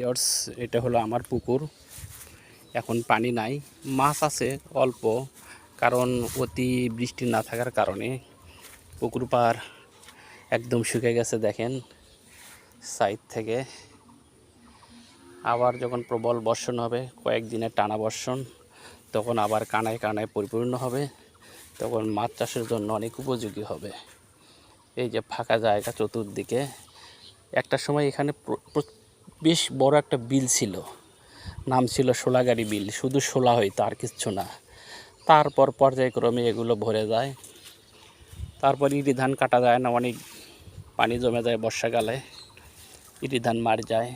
Years এটা হলো আমার পুকুর। এখন পানি নাই, মাছ আছে অল্প, কারণ অতি বৃষ্টি না থাকার কারণে পুকুর পাড় একদম শুকিয়ে গেছে। দেখেন সাইড থেকে। আবার যখন প্রবল বর্ষণ হবে, কয়েকদিনের টানা বর্ষণ, তখন আবার কানায় কানায় পরিপূর্ণ হবে, তখন মাছ চাষের জন্য অনেক উপযোগী হবে। এই যে ফাঁকা জায়গা চতুর্দিকে, একটা সময় এখানে বেশ বড় একটা বিল ছিল, নাম ছিল শোলাগাড়ি বিল, শুধু শোলা হইতো আর কিচ্ছু না। তারপর পর্যায়ক্রমে এগুলো ভরে যায়, তারপর ইরি ধান কাটা যায় না, অনেক পানি জমে যায় বর্ষাকালে, ইরি ধান মারা যায়।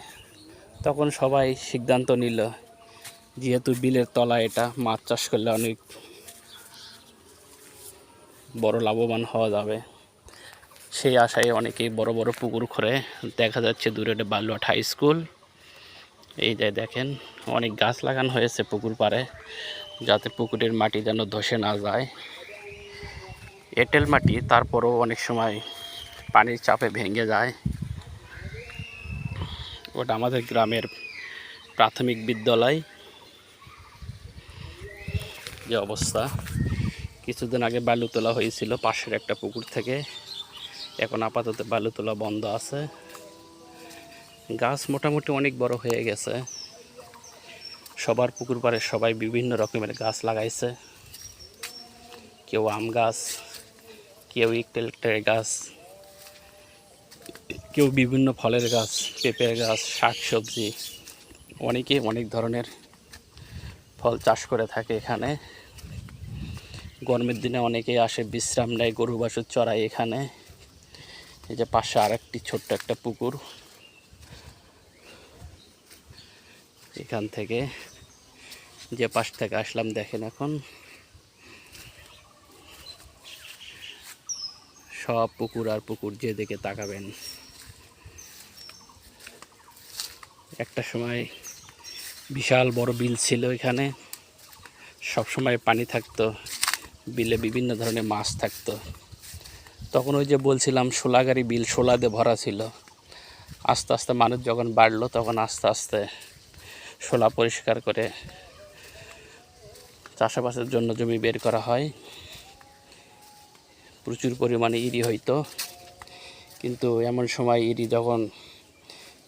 তখন সবাই সিদ্ধান্ত নিল, যেহেতু বিলের তলা এটা, মাছ চাষ করলে অনেক বড় লাভবান হওয়া যাবে, সেই আশায় অনেকেই বড় বড় পুকুর করে। দেখা যাচ্ছে দূরে বালুয়াট হাই স্কুল। এই যে দেখেন, অনেক গাছ লাগানো হয়েছে পুকুর পাড়ে, যাতে পুকুরের মাটি যেন ধসে না যায়। এঁটেল মাটি, তারপরও অনেক সময় পানির চাপে ভেঙে যায়। ওটা আমাদের গ্রামের প্রাথমিক বিদ্যালয়। যে অবস্থা, কিছুদিন আগে বালু তোলা হয়েছিল পাশের একটা পুকুর থেকে, এখন আপাতত বালু তোলা বন্ধ আছে। গাছ মোটামুটি অনেক বড় হয়ে গেছে। সবার পুকুর পাড়ে সবাই বিভিন্ন রকমের গাছ লাগাইছে, কেউ আম গাছ, কেউ ইকটেলের গাছ, কেউ বিভিন্ন ফলের গাছ, পেঁপের গাছ, শাক সবজি, অনেকে অনেক ধরনের ফল চাষ করে থাকে এখানে। গরমের দিনে অনেকেই আসে বিশ্রাম নেয়, গরু বাছুর চড়ায় এখানে। এই যে পাশে আরেকটি ছোট্ট একটা পুকুর, এখান থেকে যে পাশ থেকে আসলাম দেখেন, এখন সব পুকুর আর পুকুর, যে দিকে তাকাবেন। একটা সময় বিশাল বড় বিল ছিল এখানে, সব সময় পানি থাকতো, বিলে বিভিন্ন ধরনের মাছ থাকতো। তখন ওই যে বলছিলাম শোলাগাড়ি বিল, শোলা দিয়ে ভরা ছিল। আস্তে আস্তে মানুষ যখন বাড়লো, তখন আস্তে আস্তে শোলা পরিষ্কার করে চাষাবাসের জন্য জমি বের করা হয়। প্রচুর পরিমাণে ইরি হইতো, কিন্তু এমন সময় ইরি যখন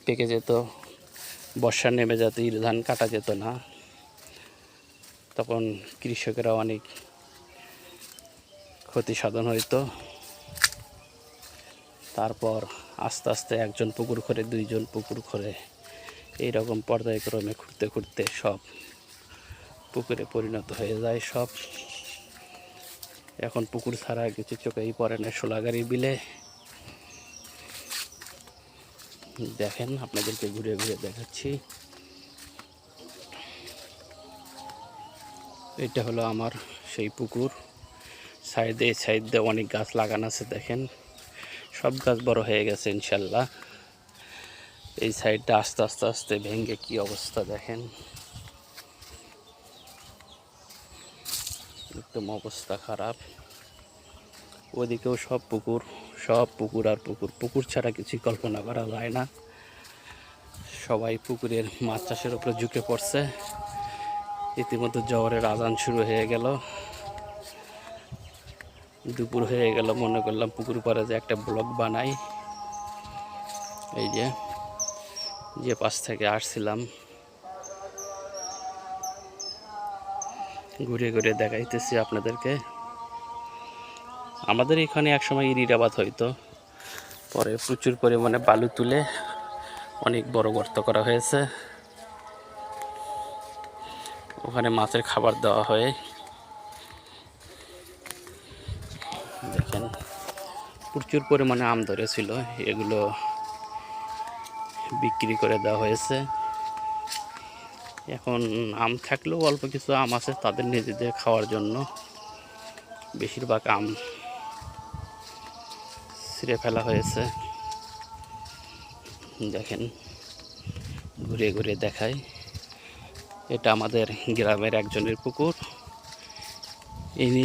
পেকে যেত, বর্ষা নেমে যেত, ইরি ধান কাটা যেত না, তখন কৃষকেরা অনেক ক্ষতি সাধন হইতো। তারপর আস্তে আস্তে একজন পুকুর করে, দুইজন পুকুর করে, এইরকম পর্যায়ক্রমে খুঁড়তে খুঁড়তে সব পুকুরে পরিণত হয়ে যায় সব। এখন পুকুর ছাড়া কিছু চোখেই পড়ে না শোলাগাড়ি বিলে। দেখেন, আপনাদেরকে ঘুরে ঘুরে দেখাচ্ছি। এটা হলো আমার সেই পুকুর। সাইডে অনেক গাছ লাগানো আছে, দেখেন সব গাছ বড় হয়ে গেছে ইনশাল্লাহ। এই সাইডটা আস্তে আস্তে আস্তে ভেঙে কি অবস্থা দেখেন, একদম অবস্থা খারাপ। ওদিকেও সব পুকুর, সব পুকুর আর পুকুর, পুকুর ছাড়া কিছুই কল্পনা করা যায় না। সবাই পুকুরের মাছ চাষের উপরে ঝুঁকে পড়ছে। ইতিমধ্যে জোহরের আজান শুরু হয়ে গেল, দুপুর হয়ে গেল। মনে করলাম পুকুর পাড়ে যে একটা ব্লগ বানাই। এই যে পাশ থেকে আসছিলাম, ঘুরে ঘুরে দেখাইতেছি আপনাদেরকে। আমাদের এখানে একসময় ইরির আবাদ হইতো, পরে প্রচুর পরিমাণে বালু তুলে অনেক বড় গর্ত করা হয়েছে, ওখানে মাছের খাবার দেওয়া হয়। দেখেন প্রচুর পরিমাণে আম ধরেছিল, এগুলো বিক্রি করে দেওয়া হয়েছে। এখন আম থাকলেও অল্প কিছু আম আছে তাদের নিজেদের খাওয়ার জন্য, বেশিরভাগ আম ছিঁড়ে ফেলা হয়েছে। দেখেন ঘুরে ঘুরে দেখাই, এটা আমাদের গ্রামের একজনের পুকুর। ইনি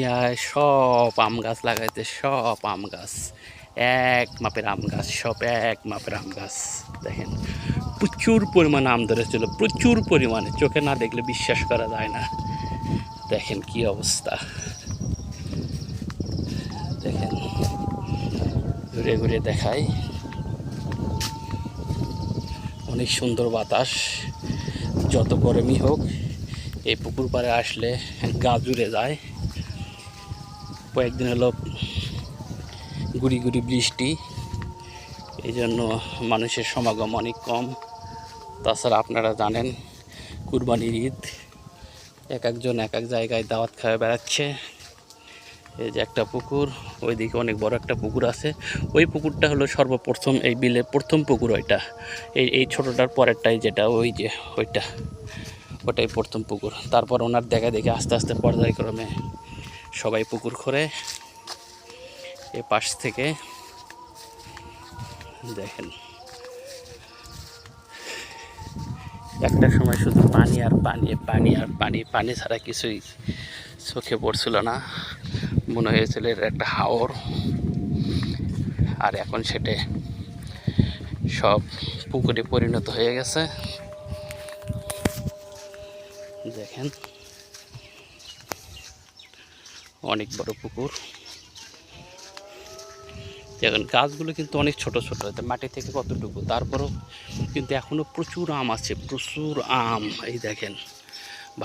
সব আম গাছ লাগাইতে, সব আম গাছ, এক মাপের আম গাছ, সব এক মাপের আম গাছ। দেখেন প্রচুর পরিমাণে আম ধরেছিল, প্রচুর পরিমাণে, চোখে না দেখলে বিশ্বাস করা যায় না। দেখেন কি অবস্থা, দেখেন ঘুরে ঘুরে দেখাই। অনেক সুন্দর বাতাস, যত গরমই হোক এই পুকুর পাড়ে আসলে গা জুড়ে যায়। কয়েকদিন হলো গুড়ি গুড়ি বৃষ্টি, এই জন্য মানুষের সমাগম অনেক কম। তাছাড়া আপনারা জানেন কুরবানির ঈদ, এক একজন এক এক জায়গায় দাওয়াত খাওয়া বেড়াচ্ছে। এই যে একটা পুকুর, ওইদিকে অনেক বড় একটা পুকুর আছে। ওই পুকুরটা হলো সর্বপ্রথম এই বিলের প্রথম পুকুর ওইটা। এই ছোটোটার পরেরটাই যেটা, ওই যে ওটাই প্রথম পুকুর। তারপর ওনার দেখা দেখে আস্তে আস্তে পর্যায়ক্রমে সবাই পুকুর খোঁড়ে। এ পাশ থেকে দেখেন একটা সময় শুধু পানি আর পানি, পানি আর পানি, পানি ছাড়া কিছুই চোখে পড়ছিল না, মনে হয়েছিল এর একটা হাওর। আর এখন সেটা সব পুকুরে পরিণত হয়ে গেছে। দেখেন অনেক বড় পুকুর। দেখেন গাছগুলো কিন্তু অনেক ছোট ছোট, মাটি থেকে কতটুকু, তারপরও কিন্তু এখনও প্রচুর আম আছে, প্রচুর আম। এই দেখেন,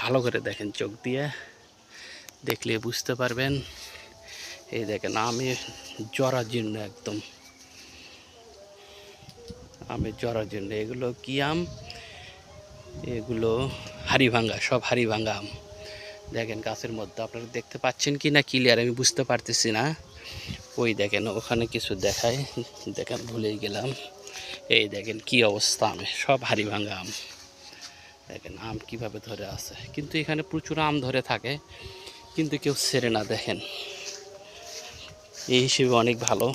ভালো করে দেখেন, চোখ দিয়ে দেখলে বুঝতে পারবেন। এই দেখেন আমে জরাজীর্ণ, একদম আমের জরাজীর্ণ। এগুলো কি আম? এগুলো হাড়িভাঙ্গা, সব হাড়িভাঙ্গা আম। দেখেন গাছের মধ্যে, আপনারা দেখতে পাচ্ছেন কি না ক্লিয়ার আমি বুঝতে পারতেছি না। ওই দেখেন ওখানে কিছু দেখায়, দেখেন ভুলেই গেলাম। এই দেখেন কি অবস্থা, আমে সব হাড়িভাঙ্গা আম। দেখেন আম কিভাবে ধরে আছে, কিন্তু এখানে প্রচুর আম ধরে থাকে, কিন্তু কেউ ছেড়ে না। দেখেন এই হিসেবে অনেক ভালো,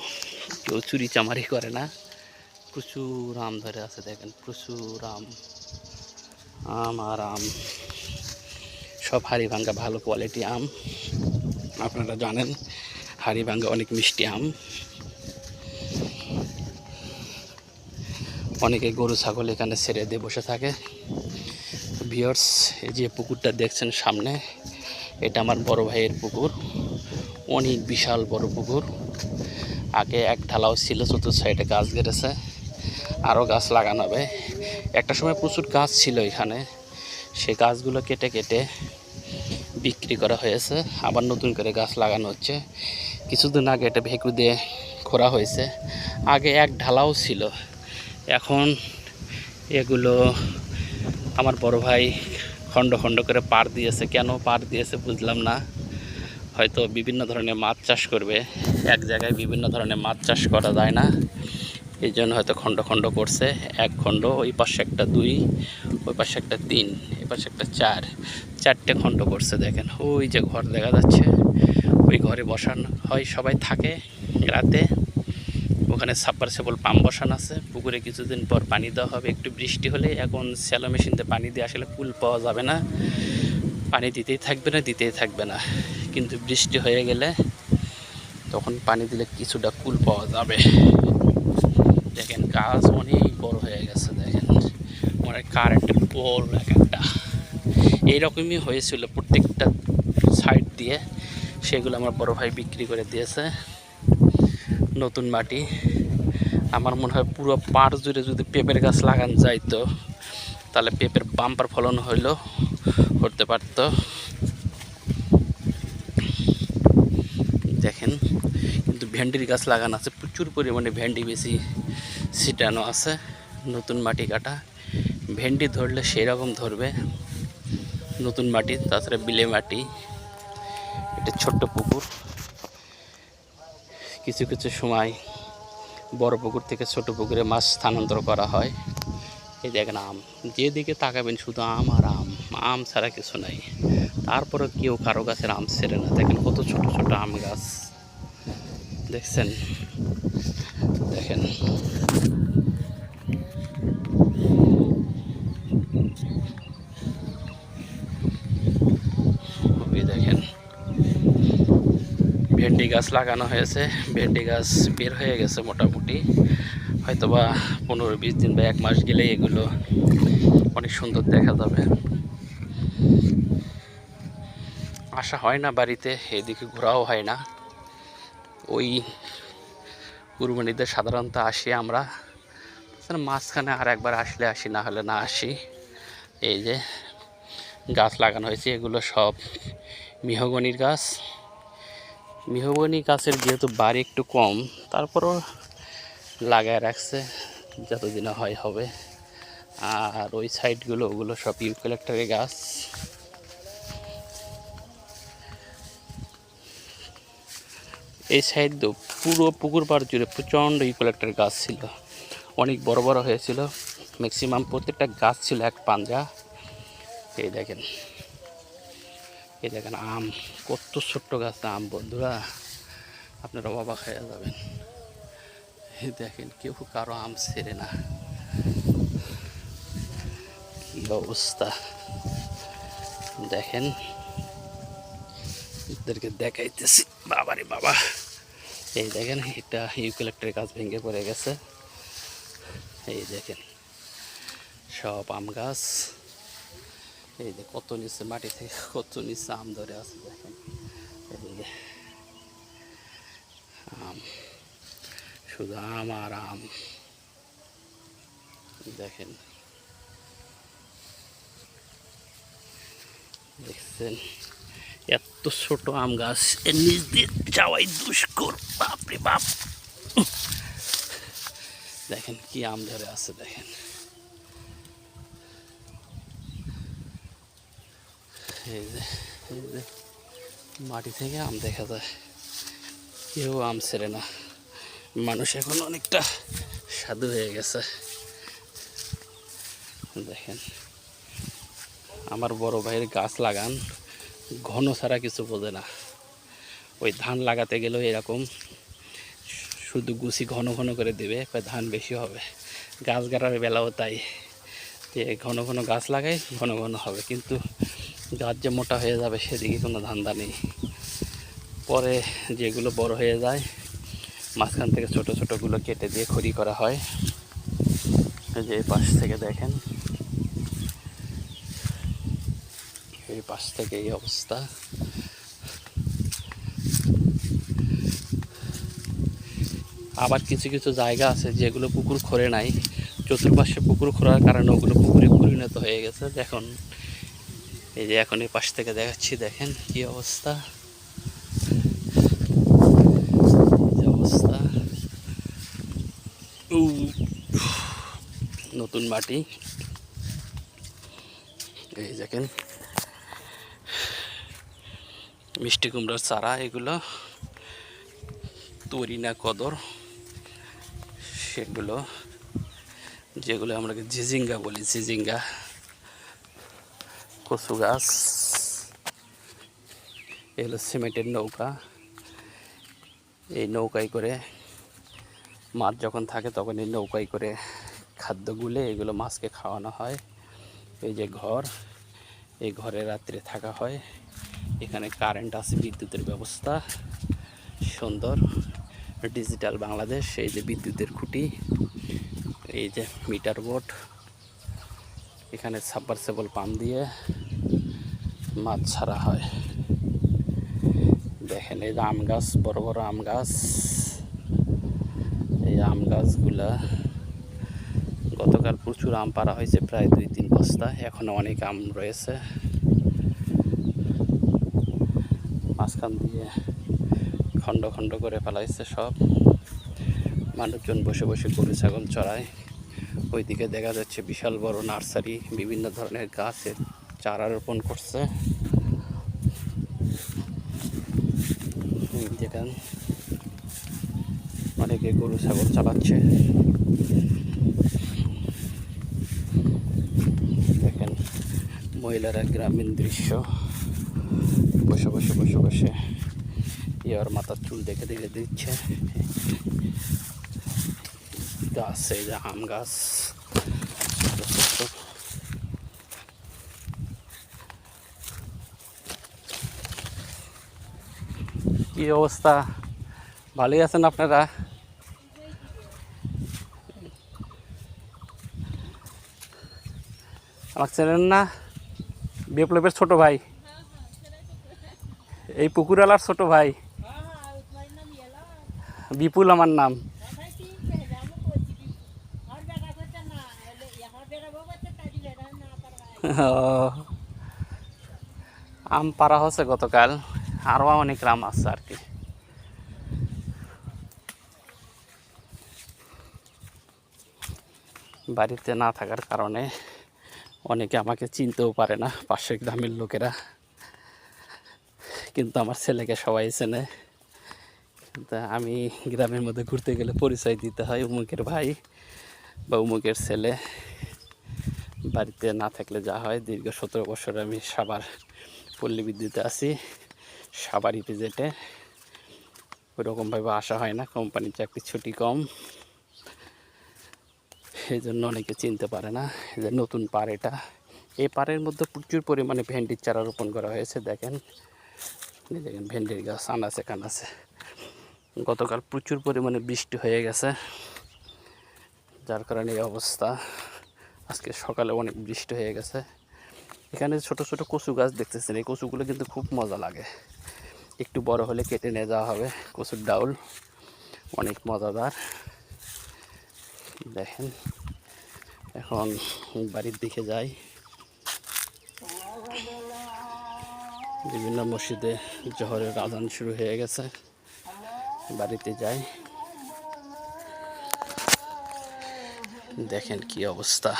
কেউ চুরি চামারি করে না। প্রচুর আম ধরে আছে, দেখেন প্রচুর আম, আম আর আম, সব হাড়িভাঙ্গা ভালো কোয়ালিটি আম। আপনারা জানেন হাড়িভাঙ্গা অনেক মিষ্টি আম। অনেকে গরু ছাগল এখানে ছেড়ে দিয়ে বসে থাকে। ভিউয়ার্স, এই যে পুকুরটা দেখছেন সামনে, এটা আমার বড় ভাইয়ের পুকুর, অনেক বিশাল বড় পুকুর। আগে এক ঢালাও ছিল, চতুর্থ সাইডে গাছ গেড়েছে, আরও গাছ লাগানো হবে। একটা সময় প্রচুর গাছ ছিল এখানে, সেই গাছগুলো কেটে কেটে বিক্রি করা হয়েছে, আবার নতুন করে গাছ লাগানো হচ্ছে। কিছুদিন আগে এটা ভেকু দিয়ে খোঁড়া হয়েছে। আগে এক ঢালাও ছিল, এখন এগুলো আমার বড় ভাই খণ্ড খণ্ড করে পাড় দিয়েছে। কেন পাড় দিয়েছে বুঝলাম না, হয়তো বিভিন্ন ধরনের মাছ চাষ করবে, এক জায়গায় বিভিন্ন ধরনের মাছ চাষ করা যায় না, এই জন্য হয়তো খণ্ড খণ্ড করছে। এক খণ্ড, ওই পাশে একটা 2, ওই পাশে একটা 3, এই পাশে একটা 4, 4টে খণ্ড করছে। দেখেন ওই যে ঘর দেখা যাচ্ছে, ওই ঘরে বসানো হয়, সবাই থাকে রাতে। ওখানে সাবমার্সিবল পাম্প বসানো আছে। পুকুরে কিছুদিন পর পানি দেওয়া হবে, একটু বৃষ্টি হলে। এখন স্যালো মেশিন দিয়ে পানি দিয়ে আসলে কুল পাওয়া যাবে না, পানি দিতেই থাকবে না, কিন্তু বৃষ্টি হয়ে গেলে তখন পানি দিলে কিছুটা কুল পাওয়া যাবে। দেখেন গাছ অনেক বড় হয়ে গেছে, দেখেন মানে কারেন্টের পোল এক একটা। এইরকমই হয়েছিল প্রত্যেকটা সাইড দিয়ে, সেগুলো আমার বড় ভাই বিক্রি করে দিয়েছে। নতুন মাটি, আমার মনে হয় পুরো পাড় জুড়ে যদি পেঁপের গাছ লাগানো যাইতো, তাহলে পেঁপের বাম্পার ফলন হতে পারত। দেখেন কিন্তু ভেন্ডির গাছ লাগানো আছে, প্রচুর পরিমাণে ভেন্ডি বেশি ছিটানো আছে। নতুন মাটি কাটা, ভেন্ডি ধরলে সেই রকম ধরবে। নতুন মাটি, তাছাড়া বিলে মাটি, এটা ছোট্ট পুকুর। কিছু কিছু সময় বড় পুকুর থেকে ছোট পুকুরে মাছ স্থানান্তর করা হয়। এই দেখেন আম, যেদিকে তাকাবেন শুধু আম আর আম, আম ছাড়া কিছু নাই। তারপরে কেউ কারো গাছের আম ছেড়ে না। দেখেন কত ছোট ছোট আম গাছ, দেখছেন? দেখেন দেখেন ভেন্ডি গাছ লাগানো হয়েছে, ভেন্ডি গাছ বের হয়ে গেছে মোটামুটি। হয়তোবা 15-20 দিন বা 1 মাস গেলেই এগুলো অনেক সুন্দর দেখা যাবে। আসা হয় না বাড়িতে, এদিকে ঘোরাও হয় না। ওই কুরবানিতে সাধারণত আসি আমরা, মাঝখানে আর একবার আসলে আসি, না হলে না আসি। এই যে গাছ লাগানো হয়েছে, এগুলো সব মেহগনির গাছ। মেহগনি গাছের যেহেতু বাড়ি একটু কম, তারপরও লাগায় রাখছে, যতদিন হয় হবে। আর ওই সাইডগুলো, ওগুলো সব ইউক্যালিপটাসের গাছ। এই সাইড তো পুরো পুকুর পাড় জুড়ে প্রচণ্ড ইউক্যালিপটাসের গাছ ছিল, অনেক বড় বড় হয়েছিল। ম্যাক্সিমাম প্রত্যেকটা গাছ ছিল এক পাঞ্জা। এই দেখেন, এই দেখেন আম, কত ছোট্ট গাছ আম বন্ধুরা, আপনারা অবাক হয়ে যাবেন। এই দেখেন, কেউ কারো আম ছেড়ে না, কি অবস্থা দেখেন। এদেরকে দেখাইতেছি, বাবারে বাবা। এই দেখেন, এটা ইউক্যালিপটাসের গাছ ভেঙে পড়ে গেছে। এই দেখেন সব আম গাছ। এই যে কত নিচে, মাটি থেকে কত নিচে আম ধরে আছে দেখেন। এই যে আম, শুধু আম আর আম। দেখেন, দেখছেন এত ছোট আম গাছ, এর নিচ দিয়ে যাওয়াই দুষ্কর, বাপরে বাপ। দেখেন কি আম ধরে আছে দেখেন। এই যে মাটি থেকে আম দেখা যায়, কেউ আম ছেড়ে না। মানুষ এখন অনেকটা সাধু হয়ে গেছে। দেখেন, আমার বড় ভাইয়ের গাছ লাগান, ঘন ছাড়া কিছু বোঝে না। ওই ধান লাগাতে গেলেও এরকম, শুধু গুছি ঘন ঘন করে দেবে, ধান বেশি হবে। গাছ গাড়ার বেলাও তাই, যে ঘন ঘন গাছ লাগাই ঘন ঘন হবে, কিন্তু গাছ যে মোটা হয়ে যাবে সেদিকে কোনো ধান্দা নেই। পরে যেগুলো বড় হয়ে যায়, মাঝখান থেকে ছোট ছোটগুলো কেটে দিয়ে খড়ি করা হয়। এই যে এই পাশ থেকে দেখেন, এই পাশ থেকে এই অবস্থা। আবার কিছু কিছু জায়গা আছে যেগুলো পুকুর খোঁড়ে নাই, চতুর্পাশে পুকুর খোঁড়ার কারণে ওগুলো পুকুরে পরিণত হয়ে গেছে। এখন এই যে এখন এই পাশ থেকে দেখাচ্ছি, দেখেন কি অবস্থা, যে অবস্থা। নতুন মাটি, এই দেখেন মিষ্টি কুমড়ার চারা, এগুলো তরি না কদর, সেগুলো যেগুলো আমরা ঝিঝিঙ্গা বলি, ঝিঝিঙ্গা। কচু গাছ, এগুলো সিমেন্টের নৌকা। এই নৌকায় করে মাছ যখন থাকে তখন এই নৌকায় করে খাদ্য গুলে এগুলো মাছকে খাওয়ানো হয়। এই যে ঘর, এই ঘরে রাত্রে থাকা হয়। এখানে কারেন্ট আছে, বিদ্যুতের ব্যবস্থা সুন্দর, ডিজিটাল বাংলাদেশ। এই যে বিদ্যুতের খুঁটি, এই যে মিটার বোর্ড, এখানে সাবমার্সিবল পাম্প দিয়ে মাছ ছাড়া হয়। দেখেন এই যে আম গাছ, বড় বড় আম গাছ। এই আম গাছগুলা গতকাল প্রচুর আম পাড়া হয়েছে, প্রায় 2-3 বস্তা। এখনো অনেক আম রয়েছে। মাঝখান দিয়ে খণ্ড খণ্ড করে ফেলাইছে সব। মানুষজন বসে বসে গরু ছাগল চড়ায়। ওইদিকে দেখা যাচ্ছে বিশাল বড় নার্সারি, বিভিন্ন ধরনের গাছের চারা রোপণ করছে। দেখেন অনেকে গরু ছাগল চালাচ্ছে। দেখেন মহিলারা গ্রামীণ দৃশ্য, বসে বসে বসে বসে ইয়ার মাথার চুল দেখে দেখে দিচ্ছে। গাছ, এই যে আম গাছ, কি অবস্থা, ভালোই আছেন আপনারা? আমাকে চেনেন না? বিপ্লবের ছোট ভাই, এই পুকুরওয়ালার ছোট ভাই। বিপুল আমার নাম। আম পাড়া হচ্ছে গতকাল, আরও অনেক আম আছে আর কি। বাড়িতে না থাকার কারণে অনেকে আমাকে চিনতেও পারে না, পাশের গ্রামের লোকেরা, কিন্তু আমার ছেলেকে সবাই চেনে। তা আমি গ্রামের মধ্যে ঘুরতে গেলে পরিচয় দিতে হয়, উমুকের ভাই বা উমুকের ছেলে। বাড়িতে না থাকলে যা হয়, দীর্ঘ 17 বছর আমি সাভার পল্লী বিদ্যুতে আছি, সাভার ইপিজেটে। ওইরকমভাবে আসা হয় না, কোম্পানির চাকরি ছুটি কম, এই জন্য অনেকে চিনতে পারে না। এই যে নতুন পাড়, এটা এই পাড়ের মধ্যে প্রচুর পরিমাণে ভেন্ডির চারা রোপণ করা হয়েছে। দেখেন দেখেন ভেন্ডির গাছ আনাচে কানাচে। গতকাল প্রচুর পরিমাণে বৃষ্টি হয়ে গেছে, যার কারণে এই অবস্থা। আজকে সকালে অনেক বৃষ্টি হয়ে গেছে। এখানে ছোট ছোট কচু গাছ দেখতেছেন, এই কচুগুলো কিন্তু খুব মজা লাগে। একটু বড় হলে কেটে নিয়ে যাওয়া হবে। কচুর ডাউল অনেক মজাদার। দেখেন এখন বাড়ির দিকে যাই। বিভিন্ন মসজিদে জোহরের আজান শুরু হয়ে গেছে, বাড়িতে যাই। দেখেন কি অবস্থা।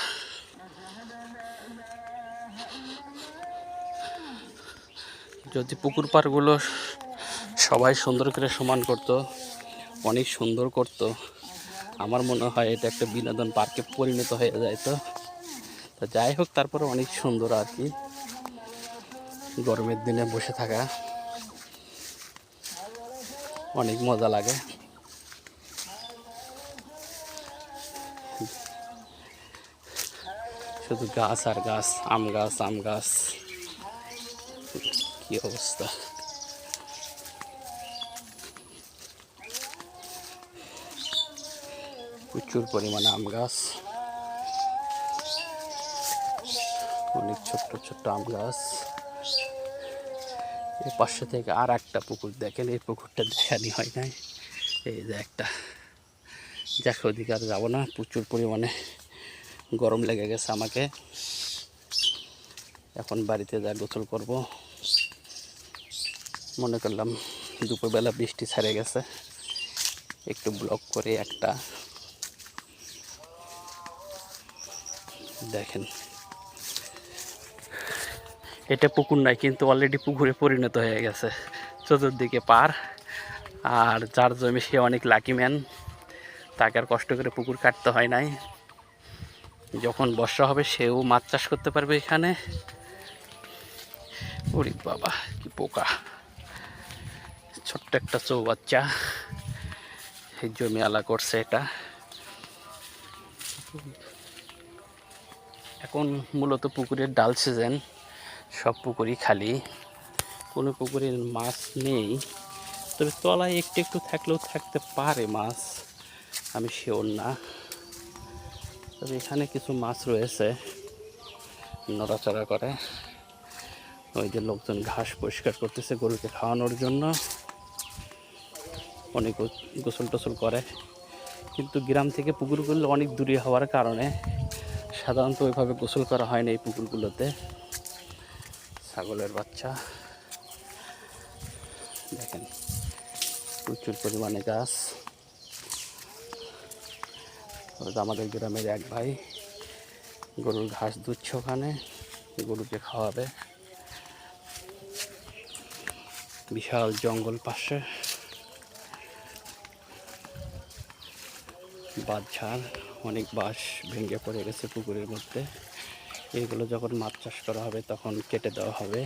যদি পুকুর পাড়গুলো সবাই সুন্দর করে সমান করত, অনেক সুন্দর করত, আমার মনে হয় এটা একটা বিনোদন পার্কে পরিণত হয়ে যায়। তো যাই হোক, তারপরে অনেক সুন্দর আর কি। গরমের দিনে বসে থাকা অনেক মজা লাগে। শুধু গাছ আর গাছ, আম গাছ আম গাছ, কি অবস্থা। প্রচুর পরিমাণে আম গাছ, অনেক ছোট্ট ছোট্ট আম গাছ। এর পাশে থেকে আর একটা পুকুর দেখেন, এই পুকুরটা দেখানি হয় নাই। এই যে একটা, দেখো ওদিকে আর যাবো না, প্রচুর পরিমাণে গরম লেগে গেছে আমাকে। এখন বাড়িতে যা গোসল করব। মনে করলাম দুপুরবেলা বৃষ্টি ছেড়ে গেছে, একটু ব্লগ করে একটা। দেখেন এটা পুকুর নাই, কিন্তু অলরেডি পুকুরে পরিণত হয়ে গেছে। চতুর্দিকে পার, আর যার জমি সে অনেক লাকি ম্যান, তাকে আর কষ্ট করে পুকুর কাটতে হয় নাই। যখন বর্ষা হবে সেও মাছ চাষ করতে পারবে এখানে। ওরে বাবা কি পোকা, ছোট্ট একটা চৌবাচ্চা এই জমি আলা করছে এটা। এখন মূলত পুকুরের ডাল সিজন, সব পুকুরই খালি, কোনো পুকুরের মাছ নেই। তবে তলায় একটু একটু থাকলেও থাকতে পারে মাছ, আমি শিওর না। তবে এখানে কিছু মাছ রয়েছে, নড়াচড়া করে। ওই যে লোকজন ঘাস পরিষ্কার করতেছে গরুকে খাওয়ানোর জন্য, অনেক গোসল টোসল করে। কিন্তু গ্রাম থেকে পুকুরগুলো অনেক দূরে হওয়ার কারণে সাধারণত ওইভাবে গোসল করা হয় না এই পুকুরগুলোতে। ছাগলের বাচ্চা দেখেন, প্রচুর পরিমাণে গাছ। আমাদের গ্রামের এক ভাই গরুর ঘাস দুচ্ছে, ওখানে গরুকে খাওয়াবে। বিশাল জঙ্গল পাশে, বাঁশঝাড়, অনেক বাঁশ ভেঙে পড়ে গেছে পুকুরের মধ্যে। এগুলো যখন মাছ চাষ করা হবে তখন কেটে দেওয়া হবে।